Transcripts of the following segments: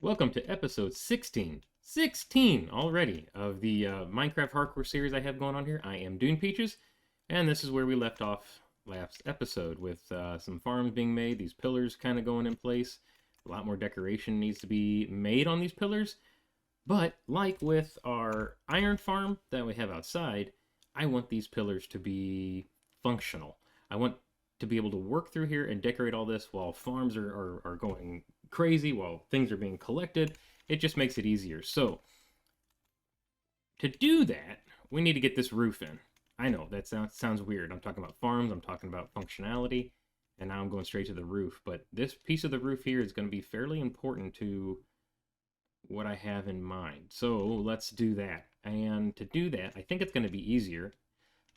Welcome to episode 16. 16 already of the Minecraft Hardcore series I have going on here. I am Dune Peaches, and this is where we left off last episode with some farms being made, these pillars kind of going in place. A lot more decoration needs to be made on these pillars, but like with our iron farm that we have outside, I want these pillars to be functional. I want to be able to work through here and decorate all this while farms are going crazy, while things are being collected. It just makes it easier. So to do that, we need to get this roof in. I know that sounds weird. I'm talking about farms, I'm talking about functionality, and now I'm going straight to the roof. But this piece of the roof here is going to be fairly important to what I have in mind. So let's do that. And to do that, I think it's going to be easier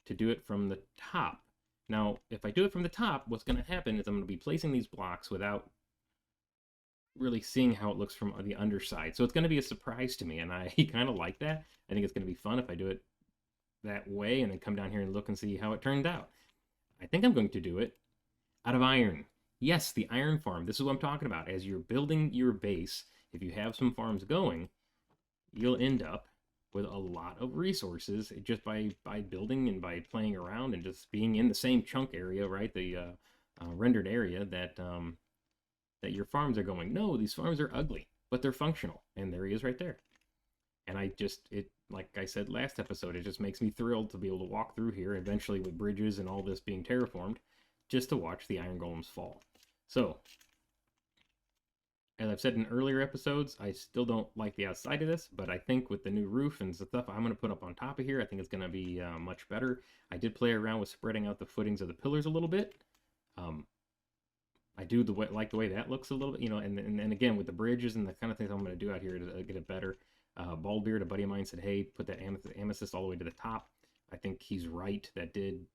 to do it from the top. Now, if I do it from the top, what's going to happen is I'm going to be placing these blocks without really seeing how it looks from the underside. So it's going to be a surprise to me, and I kind of like that. I think it's going to be fun if I do it that way and then come down here and look and see how it turned out. I think I'm going to do it out of iron. Yes, the iron farm. This is what I'm talking about. As you're building your base, if you have some farms going, you'll end up with a lot of resources just by building and by playing around and just being in the same chunk area, right? The rendered area that that your farms are going. No, these farms are ugly, but they're functional, and there he is right there. And like I said last episode, it just makes me thrilled to be able to walk through here, eventually with bridges and all this being terraformed, just to watch the iron golems fall. So, as I've said in earlier episodes, I still don't like the outside of this, but I think with the new roof and the stuff I'm going to put up on top of here, I think it's going to be much better. I did play around with spreading out the footings of the pillars a little bit. I do like the way that looks a little bit, and again, with the bridges and the kind of things I'm going to do out here to get it better. Baldbeard, a buddy of mine, said, hey, put that amethyst all the way to the top. I think he's right. That did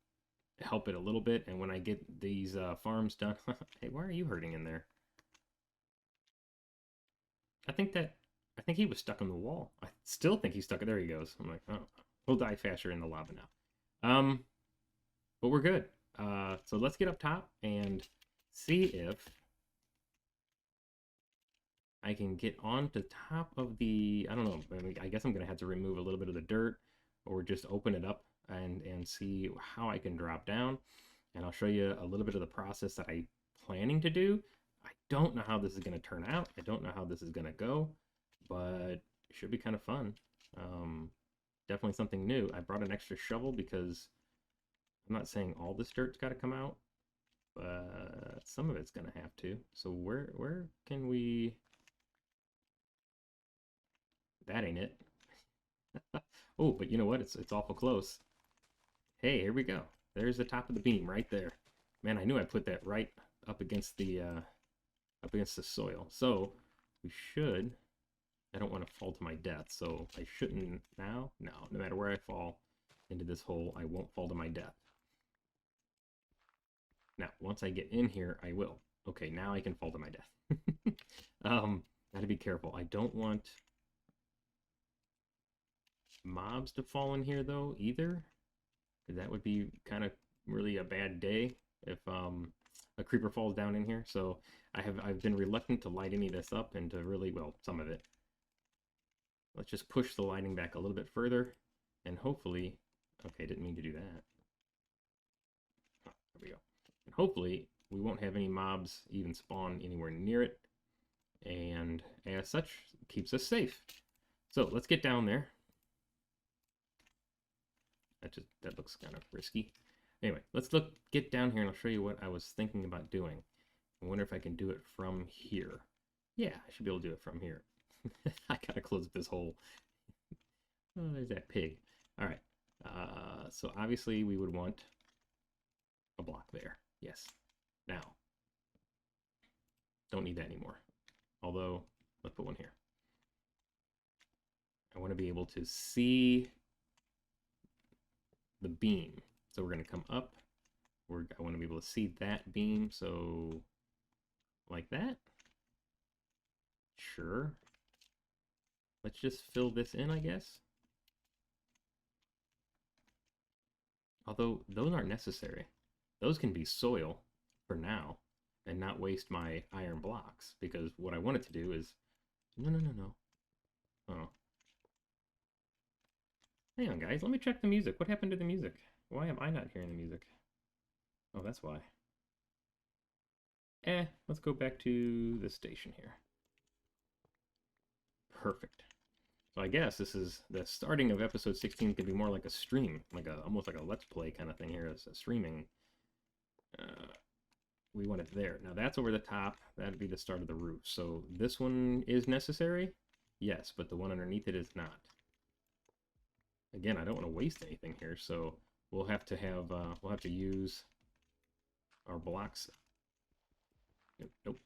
help it a little bit, and when I get these farms done... Hey, why are you hurting in there? I think he was stuck on the wall. I still think he's stuck. There he goes. I'm like, oh, he'll die faster in the lava now. But we're good. So let's get up top and see if I can get on to top of the, I don't know, I guess I'm going to have to remove a little bit of the dirt or just open it up and see how I can drop down. And I'll show you a little bit of the process that I'm planning to do. I don't know how this is going to turn out. I don't know how this is going to go, but it should be kind of fun. Definitely something new. I brought an extra shovel because I'm not saying all this dirt's got to come out, but some of it's going to have to. So where can we... That ain't it. Oh, but you know what? It's awful close. Hey, here we go. There's the top of the beam right there. Man, I knew I put that right up against the soil. So we should... I don't want to fall to my death, so I shouldn't now. No matter where I fall into this hole, I won't fall to my death. Now, once I get in here, I will. Okay, now I can fall to my death. Gotta be careful. I don't want mobs to fall in here, though, either. That would be kind of really a bad day if a creeper falls down in here. So I've been reluctant to light any of this up and to really, well, some of it. Let's just push the lighting back a little bit further, and hopefully... Okay, didn't mean to do that. Oh, there we go. And hopefully, we won't have any mobs even spawn anywhere near it, and as such, keeps us safe. So, let's get down there. That looks kind of risky. Anyway, let's get down here, and I'll show you what I was thinking about doing. I wonder if I can do it from here. Yeah, I should be able to do it from here. I gotta close this hole. Oh, there's that pig. All right. So obviously we would want a block there. Yes. Now, don't need that anymore. Although, let's put one here. I want to be able to see the beam. So we're going to come up. I want to be able to see that beam. So, like that. Sure. Let's just fill this in, I guess. Although, those aren't necessary. Those can be soil for now and not waste my iron blocks, because what I wanted to do is No, no, no, no. Oh. Hang on, guys. Let me check the music. What happened to the music? Why am I not hearing the music? Oh, that's why. Let's go back to the station here. Perfect. So I guess this is the starting of episode 16 could be more like a stream, like almost like a let's play kind of thing here. It's a streaming. We want it there. Now that's over the top. That'd be the start of the roof. So this one is necessary, yes, but the one underneath it is not. Again, I don't want to waste anything here, so we'll have to use our blocks. Nope.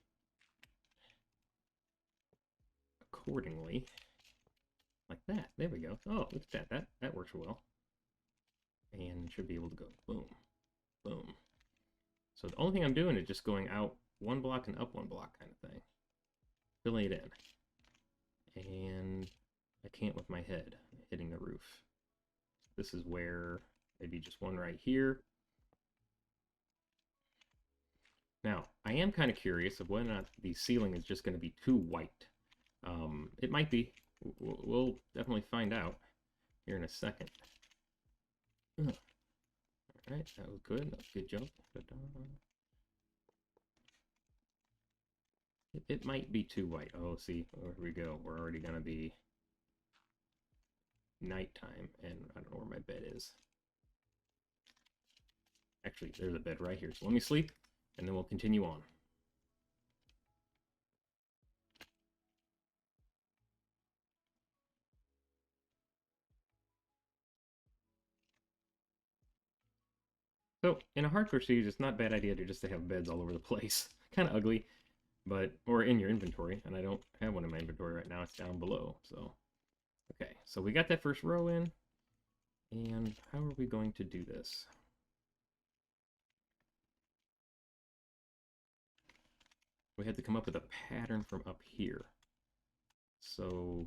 Accordingly, like that. There we go. Oh, look at that. That works well. And should be able to go boom, boom. So the only thing I'm doing is just going out one block and up one block kind of thing. Filling it in. And I can't with my head hitting the roof. This is where maybe just one right here. Now, I am kind of curious of whether or not the ceiling is just going to be too white. It might be. We'll definitely find out here in a second. All right, that was good. That was a good jump. It might be too white. Oh, see, here we go. We're already going to be nighttime, and I don't know where my bed is. Actually, there's a bed right here. So let me sleep, and then we'll continue on. So, in a hardcore series, it's not a bad idea to just to have beds all over the place. Kind of ugly, but, or in your inventory, and I don't have one in my inventory right now. It's down below, so. Okay, so we got that first row in, and how are we going to do this? We had to come up with a pattern from up here. So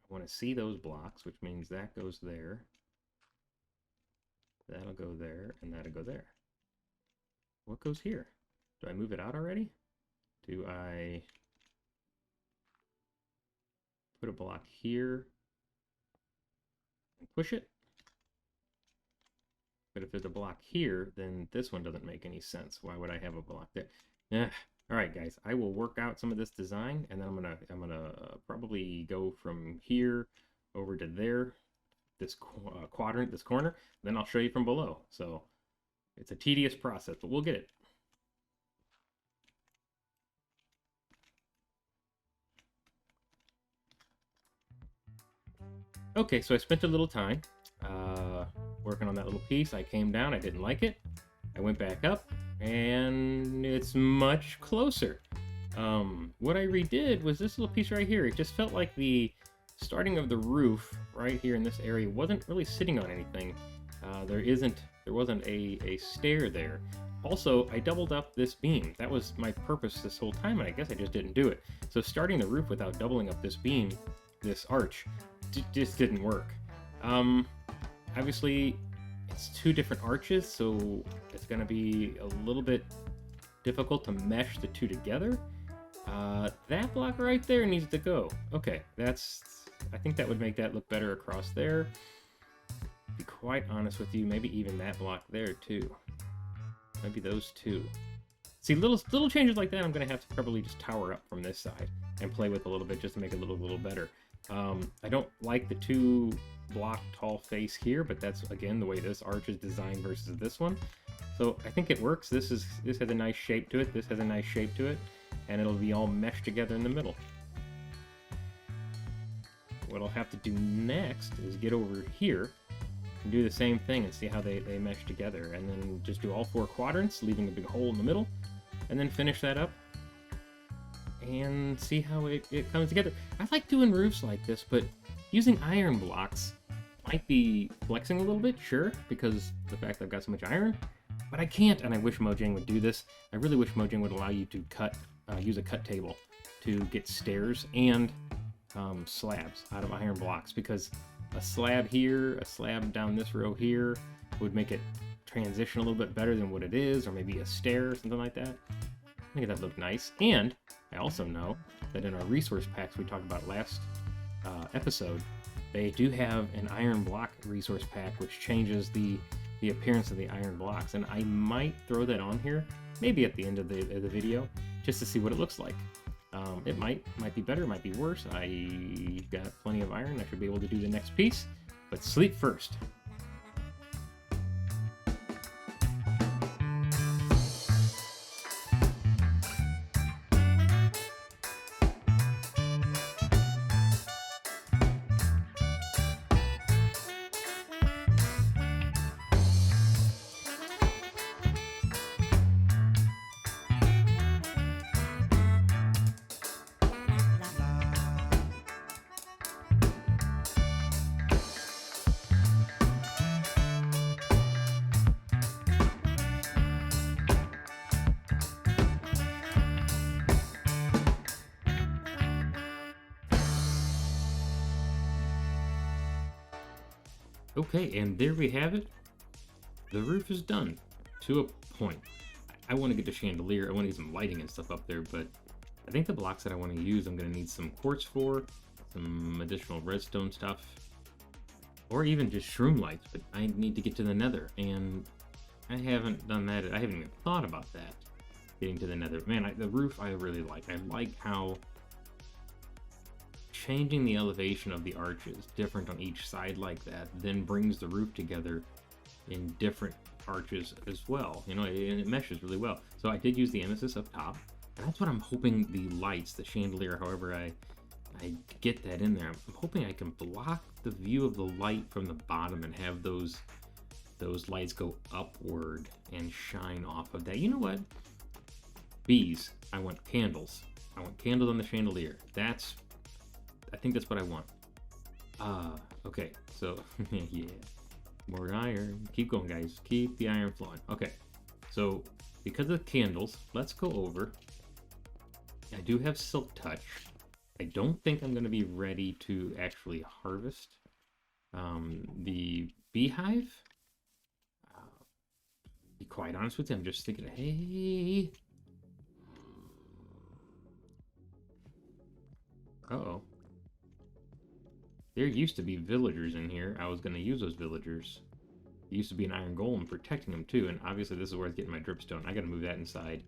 I want to see those blocks, which means that goes there. That'll go there, and that'll go there. What goes here? Do I move it out already? Do I put a block here and push it? But if there's a block here, then this one doesn't make any sense. Why would I have a block there? All right, guys. I will work out some of this design, and then I'm gonna probably go from here over to there, this quadrant, this corner. Then I'll show you from below. So it's a tedious process, but we'll get it. Okay, so I spent a little time working on that little piece. I came down, I didn't like it. I went back up, and it's much closer. What I redid was this little piece right here. It just felt like the starting of the roof right here in this area wasn't really sitting on anything. There wasn't a stair there. Also, I doubled up this beam. That was my purpose this whole time, and I guess I just didn't do it. So starting the roof without doubling up this beam, this arch, just didn't work. Obviously, it's two different arches, so it's going to be a little bit difficult to mesh the two together. That block right there needs to go. Okay, I think that would make that look better across there. To be quite honest with you, maybe even that block there too. Maybe those two. See, little changes like that, I'm going to have to probably just tower up from this side and play with a little bit just to make it look a little better. I don't like the two block tall face here, but that's again the way this arch is designed versus this one. So I think it works. This has a nice shape to it. This has a nice shape to it, and it'll be all meshed together in the middle. What I'll have to do next is get over here and do the same thing and see how they mesh together, and then just do all four quadrants, leaving a big hole in the middle, and then finish that up and see how it comes together. I like doing roofs like this, but using iron blocks might be flexing a little bit, sure, because the fact that I've got so much iron, but I can't, and I wish Mojang would do this. I really wish Mojang would allow you to use a cut table to get stairs and slabs out of iron blocks, because a slab here, a slab down this row here would make it transition a little bit better than what it is, or maybe a stair or something like that. I think that looked nice, and I also know that in our resource packs we talked about last episode, they do have an iron block resource pack which changes the appearance of the iron blocks, and I might throw that on here, maybe at the end of the video, just to see what it looks like. It might be better, it might be worse. I got plenty of iron, I should be able to do the next piece, but sleep first. Okay, and there we have it. The roof is done, to a point. I want to get the chandelier, I want to get some lighting and stuff up there, but I think the blocks that I want to use, I'm going to need some quartz for, some additional redstone stuff, or even just shroom lights, but I need to get to the nether, and I haven't done that, I haven't even thought about that, getting to the nether. Man, the roof I really like. I like how changing the elevation of the arches different on each side like that then brings the roof together in different arches as well, you know, and it meshes really well. So I did use the emesis up top, and that's what I'm hoping the lights, the chandelier, however I get that in there, I'm hoping I can block the view of the light from the bottom and have those lights go upward and shine off of that. You know what? Bees. I want candles. I want candles on the chandelier. I think that's what I want. Okay, so, yeah. More iron. Keep going, guys. Keep the iron flowing. Okay, so, because of the candles, let's go over. I do have silk touch. I don't think I'm going to be ready to actually harvest the beehive. Be quite honest with you, I'm just thinking, hey. Uh-oh. There used to be villagers in here. I was going to use those villagers. There used to be an iron golem protecting them too, and obviously this is where it's getting my dripstone. I got to move that inside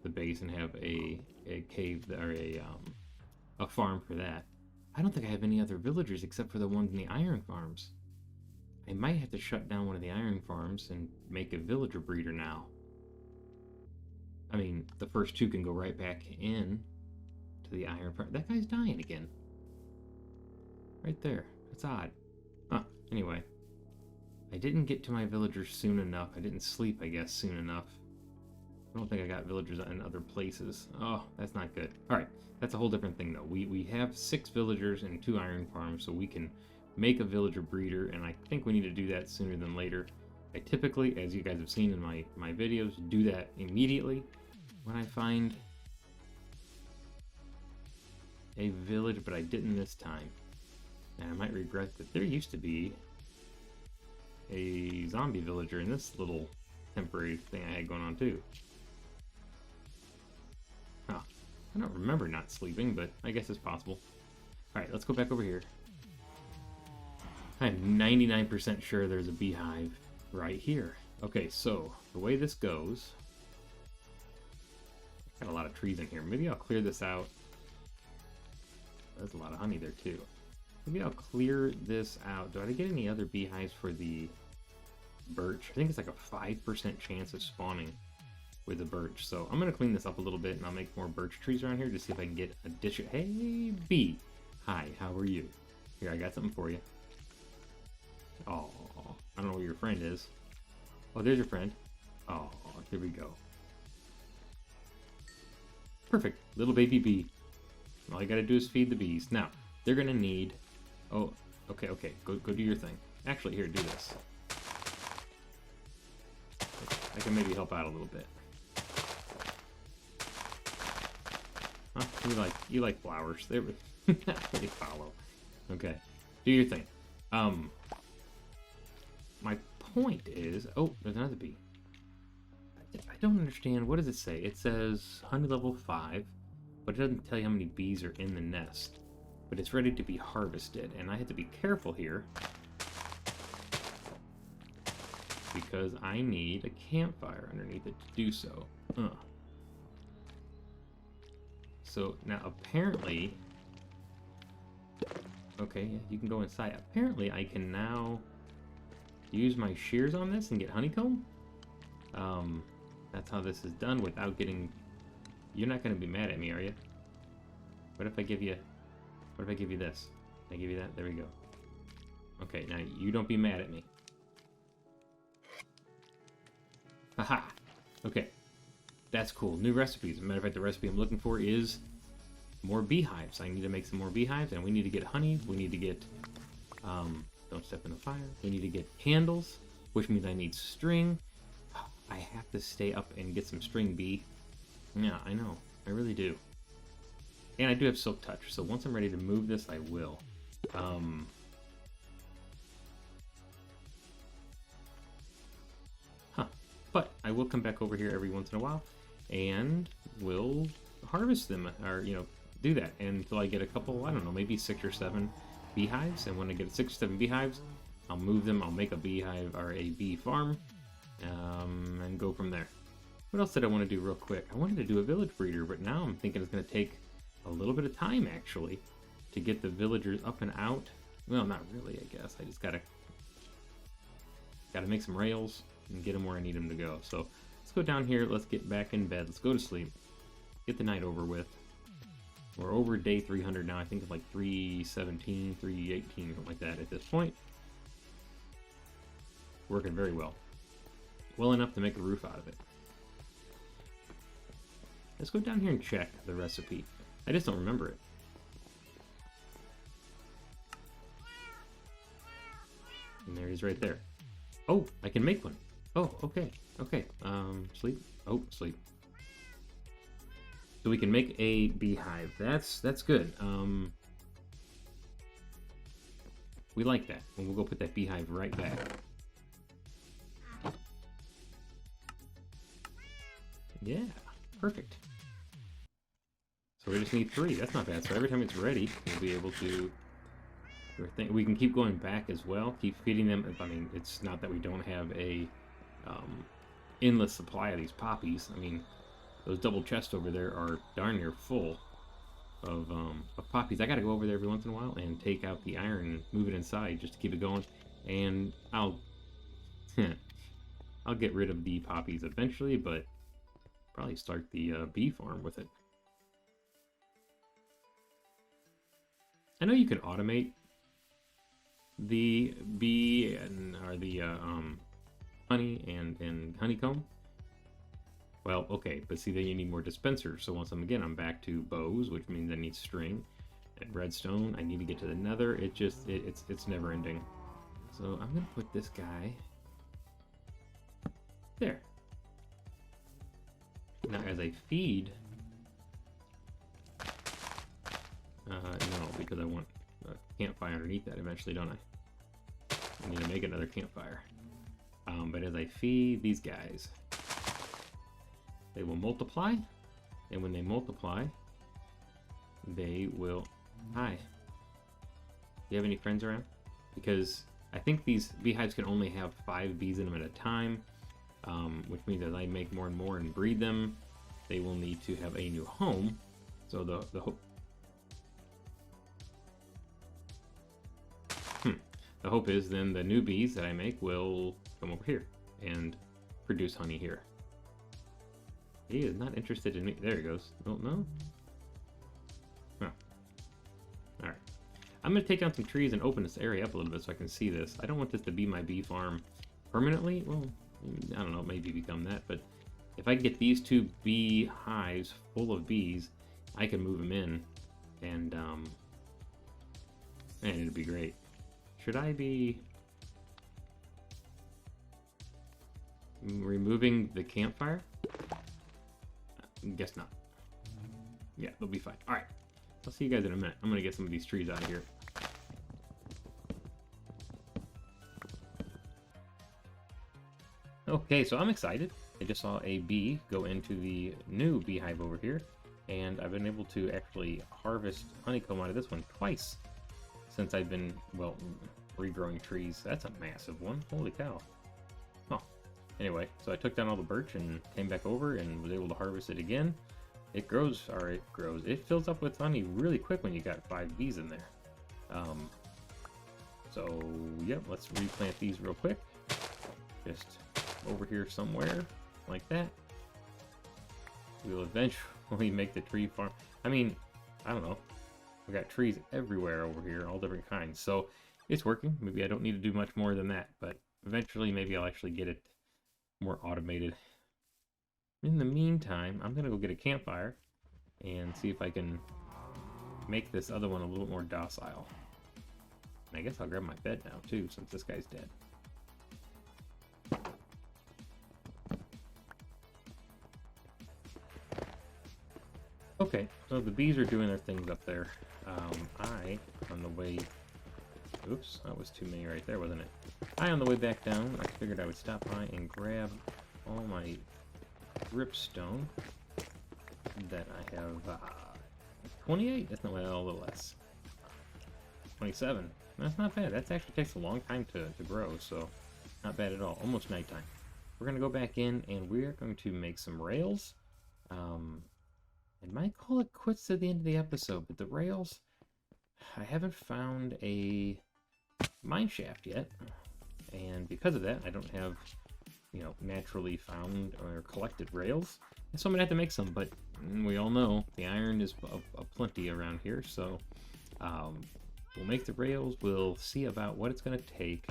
the base and have a cave or a farm for that. I don't think I have any other villagers except for the ones in the iron farms. I might have to shut down one of the iron farms and make a villager breeder now. I mean, the first two can go right back in to the iron farm. That guy's dying again. Right there. That's odd. Huh. Anyway. I didn't get to my villagers soon enough. I didn't sleep, I guess, soon enough. I don't think I got villagers in other places. Oh, that's not good. Alright. That's a whole different thing, though. We have 6 villagers and 2 iron farms, so we can make a villager breeder, and I think we need to do that sooner than later. I typically, as you guys have seen in my videos, do that immediately when I find a village, but I didn't this time. And I might regret that. There used to be a zombie villager in this little temporary thing I had going on too. Huh. I don't remember not sleeping, but I guess it's possible. Alright, let's go back over here. I'm 99% sure there's a beehive right here. Okay, so the way this goes... Got a lot of trees in here. Maybe I'll clear this out. There's a lot of honey there too. Maybe I'll clear this out. Do I get any other beehives for the birch? I think it's like a 5% chance of spawning with the birch. So I'm going to clean this up a little bit, and I'll make more birch trees around here to see if I can get addition. Hey, bee. Hi, how are you? Here, I got something for you. Oh, I don't know where your friend is. Oh, there's your friend. Oh, here we go. Perfect. Little baby bee. All you got to do is feed the bees. Now, they're going to need... Oh, okay. Go do your thing. Actually, here, do this. I can maybe help out a little bit. Huh? You like flowers. They follow. Okay. Do your thing. My point is... Oh, there's another bee. I don't understand. What does it say? It says honey level 5, but it doesn't tell you how many bees are in the nest. But it's ready to be harvested, and I have to be careful here because I need a campfire underneath it to do so. So now apparently, okay, yeah, you can go inside. Apparently I can now use my shears on this and get honeycomb. That's how this is done without getting... You're not going to be mad at me, are you? What if I give you... What if I give you this? Can I give you that? There we go. Okay, now you don't be mad at me. Haha! Okay. That's cool. New recipes. As a matter of fact, the recipe I'm looking for is more beehives. I need to make some more beehives, and we need to get honey. We need to get... don't step in the fire. We need to get candles, which means I need string. I have to stay up and get some string bee. Yeah, I know. I really do. And I do have silk touch, so once I'm ready to move this, I will. But I will come back over here every once in a while, and we'll harvest them, or, you know, do that until I get a couple, I don't know, maybe 6 or 7 beehives. And when I get 6 or 7 beehives, I'll move them, I'll make a beehive, or a bee farm, and go from there. What else did I want to do real quick? I wanted to do a village breeder, but now I'm thinking it's going to take a little bit of time, actually, to get the villagers up and out. Well, not really, I guess. I just gotta make some rails and get them where I need them to go. So let's go down here, let's get back in bed, let's go to sleep, get the night over with. We're over day 300 now. I think it's like 317, 318, something like that at this point. Working very well. Well enough to make a roof out of it. Let's go down here and check the recipe. I just don't remember it. And there it is right there. Oh, I can make one. Oh, okay. Okay. Sleep. Oh, sleep. So we can make a beehive. That's good. We like that. And we'll go put that beehive right back. Yeah, perfect. So we just need 3. That's not bad. So every time it's ready, we'll be able to... We can keep going back as well. Keep feeding them. I mean, it's not that we don't have a endless supply of these poppies. I mean, those double chests over there are darn near full of poppies. I gotta go over there every once in a while and take out the iron and move it inside just to keep it going. And I'll get rid of the poppies eventually, but probably start the bee farm with it. I know you can automate the bee and or the honey and honeycomb. Well, okay, but see, then you need more dispensers. So once I'm back to bows, which means I need string and redstone. I need to get to the Nether. It's never ending. So I'm gonna put this guy there. Now, as I feed, no, because I want a campfire underneath that eventually, don't I? I need to make another campfire. But as I feed these guys, they will multiply, and when they multiply, they will... Hi. Do you have any friends around? Because I think these beehives can only have 5 bees in them at a time, which means as I make more and more and breed them, they will need to have a new home. So the hope is then the new bees that I make will come over here and produce honey here. He is not interested in me. There he goes. Oh, no? Oh. Alright. I'm going to take down some trees and open this area up a little bit so I can see this. I don't want this to be my bee farm permanently. Well, I don't know, maybe become that. But if I can get these 2 bee hives full of bees, I can move them in. And it'd be great. Should I be removing the campfire? Guess not. Yeah, they'll be fine. Alright, I'll see you guys in a minute. I'm gonna get some of these trees out of here. Okay, so I'm excited. I just saw a bee go into the new beehive over here, and I've been able to actually harvest honeycomb out of this one twice since I've been, well, regrowing trees. That's a massive one. Holy cow. Oh, anyway, so I took down all the birch and came back over and was able to harvest it again. It grows, or it grows. It fills up with honey really quick when you got 5 bees in there. So, yep, let's replant these real quick. Just over here somewhere, like that. We'll eventually make the tree farm. I mean, I don't know. We got trees everywhere over here, all different kinds. So, it's working. Maybe I don't need to do much more than that, but eventually maybe I'll actually get it more automated. In the meantime, I'm going to go get a campfire and see if I can make this other one a little more docile. And I guess I'll grab my bed now, too, since this guy's dead. Okay, so the bees are doing their things up there. On the way... Oops, that was too many right there, wasn't it? On the way back down, I figured I would stop by and grab all my dripstone that I have. 28? That's not a little less. 27. That's not bad. That actually takes a long time to grow, so not bad at all. Almost nighttime. We're going to go back in and we're going to make some rails. I might call it quits at the end of the episode, but the rails, I haven't found a mine shaft yet, and because of that, I don't have, you know, naturally found or collected rails, and so I'm gonna have to make some. But we all know the iron is plenty around here, so we'll make the rails. We'll see about what it's gonna take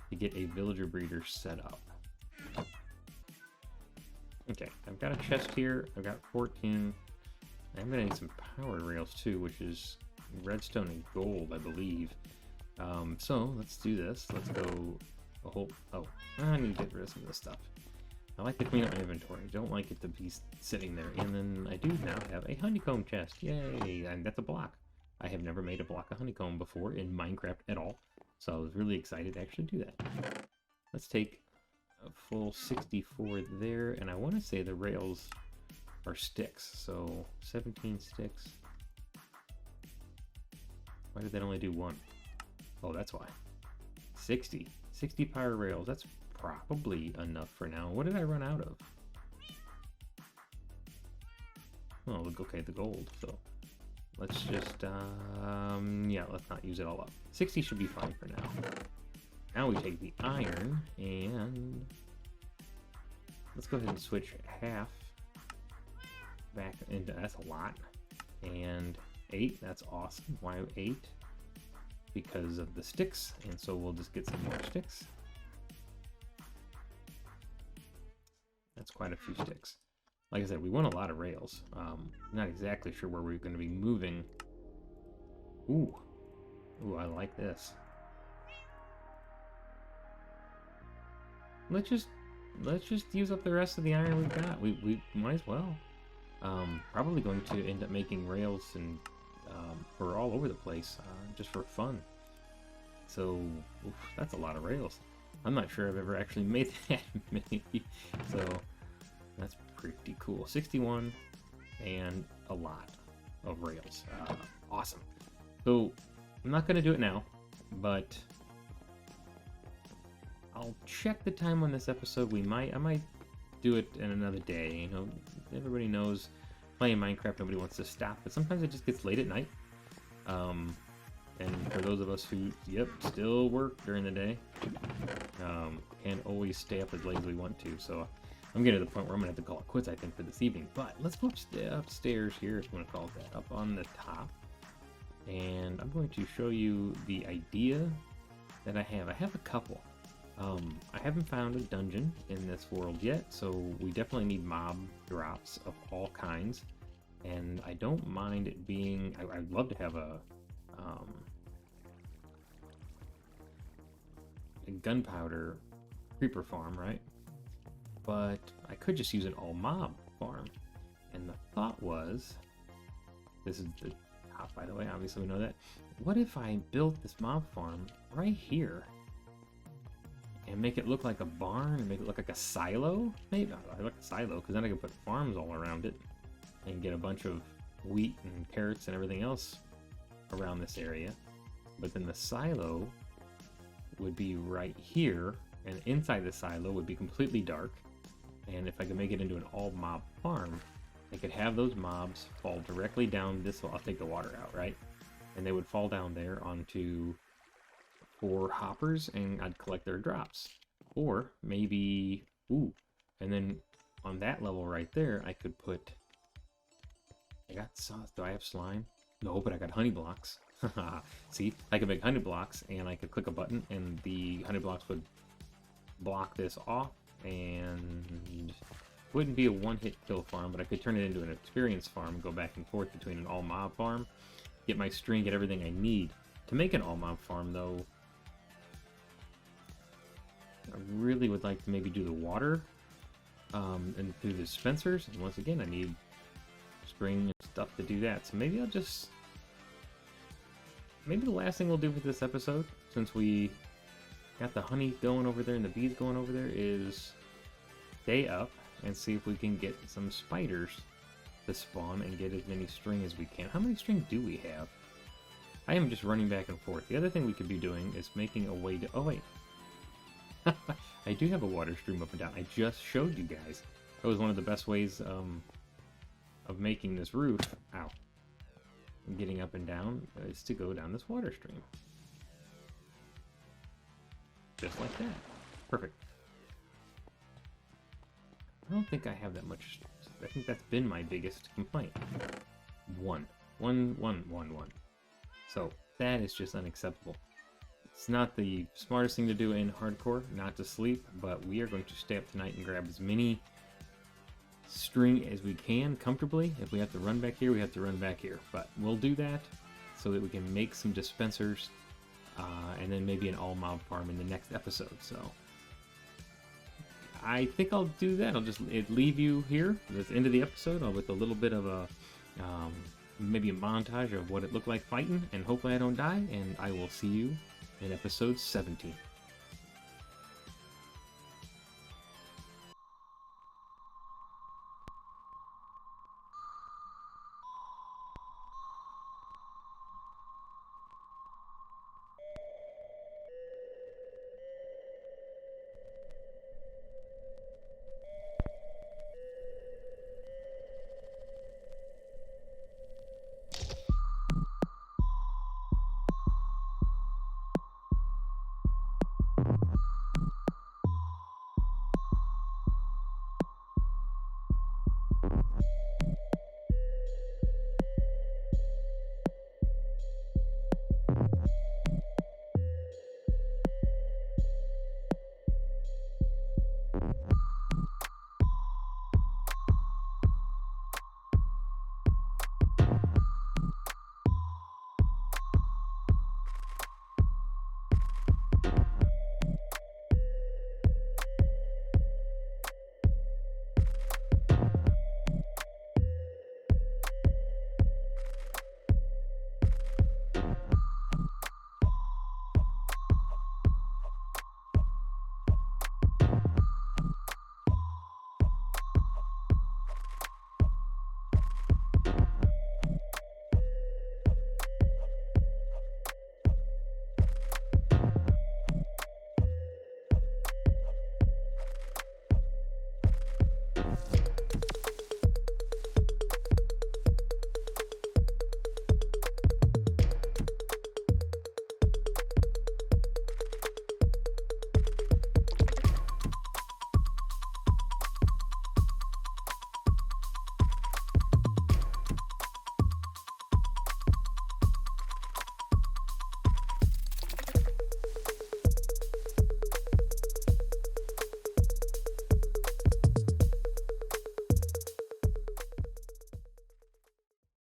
to get a villager breeder set up. Okay, I've got a chest here. I've got 14. I'm gonna need some power rails too, which is redstone and gold, I believe. So let's do this. Let's go a whole... Oh, I need to get rid of some of this stuff. I like to clean up my inventory. I don't like it to be sitting there. And then I do now have a honeycomb chest. Yay! And that's a block. I have never made a block of honeycomb before in Minecraft at all. So I was really excited to actually do that. Let's take a full 64 there. And I want to say the rails are sticks. So 17 sticks. Why did that only do 1? Oh, that's why. 60 power rails. That's probably enough for now. What did I run out of? Oh, okay, the gold. So let's just, yeah, let's not use it all up. 60 should be fine for now. Now we take the iron and let's go ahead and switch half back into, that's a lot. And 8, that's awesome. Why 8? Because of the sticks, and so we'll just get some more sticks. That's quite a few sticks. Like I said, we want a lot of rails. Not exactly sure where we're going to be moving. Ooh, I like this. Let's just use up the rest of the iron we've got. We might as well. Probably going to end up making rails and for all over the place, just for fun. So oof, that's a lot of rails. I'm not sure I've ever actually made that many. So that's pretty cool. 61 and a lot of rails. Awesome. So I'm not going to do it now, but I'll check the time on this episode. I might do it in another day. You know, everybody knows playing Minecraft, nobody wants to stop, but sometimes it just gets late at night. And for those of us who, still work during the day, can't always stay up as late as we want to. So I'm getting to the point where I'm gonna have to call it quits, I think, for this evening. But let's go upstairs here, if you want to call it that, up on the top. And I'm going to show you the idea that I have. I have a couple. I haven't found a dungeon in this world yet, so we definitely need mob drops of all kinds. And I don't mind it being... I'd love to have a gunpowder creeper farm, right? But I could just use an all mob farm. And the thought was... This is the top, by the way, obviously we know that. What if I built this mob farm right here? And make it look like a barn, and make it look like a silo? Maybe I like a silo, because then I can put farms all around it and get a bunch of wheat and carrots and everything else around this area. But then the silo would be right here, and inside the silo would be completely dark. And if I could make it into an all-mob farm, I could have those mobs fall directly down this. I'll take the water out, right? And they would fall down there onto 4 hoppers, and I'd collect their drops. Or maybe, ooh, and then on that level right there, I could put, I got sauce. Do I have slime? No, but I got honey blocks. See, I could make honey blocks, and I could click a button, and the honey blocks would block this off, and wouldn't be a one-hit kill farm, but I could turn it into an experience farm and go back and forth between an all-mob farm, get my string, get everything I need. To make an all-mob farm, though, I really would like to maybe do the water and do the dispensers, and once again, I need string and stuff to do that, so maybe I'll just... Maybe the last thing we'll do with this episode, since we got the honey going over there and the bees going over there, is stay up and see if we can get some spiders to spawn and get as many string as we can. How many string do we have? I am just running back and forth. The other thing we could be doing is making a way to... Oh, wait. I do have a water stream up and down. I just showed you guys. That was one of the best ways of making this roof. Ow. Getting up and down is to go down this water stream. Just like that. Perfect. I don't think I have that much. I think that's been my biggest complaint. One. So that is just unacceptable. It's not the smartest thing to do in hardcore, not to sleep, but we are going to stay up tonight and grab as many string as we can comfortably. If we have to run back here, we have to run back here, but we'll do that so that we can make some dispensers and then maybe an all mob farm in the next episode. So I think I'll do that. I'll just leave you here at the end of the episode with a little bit of a maybe a montage of what it looked like fighting, and hopefully I don't die, and I will see you in episode 17.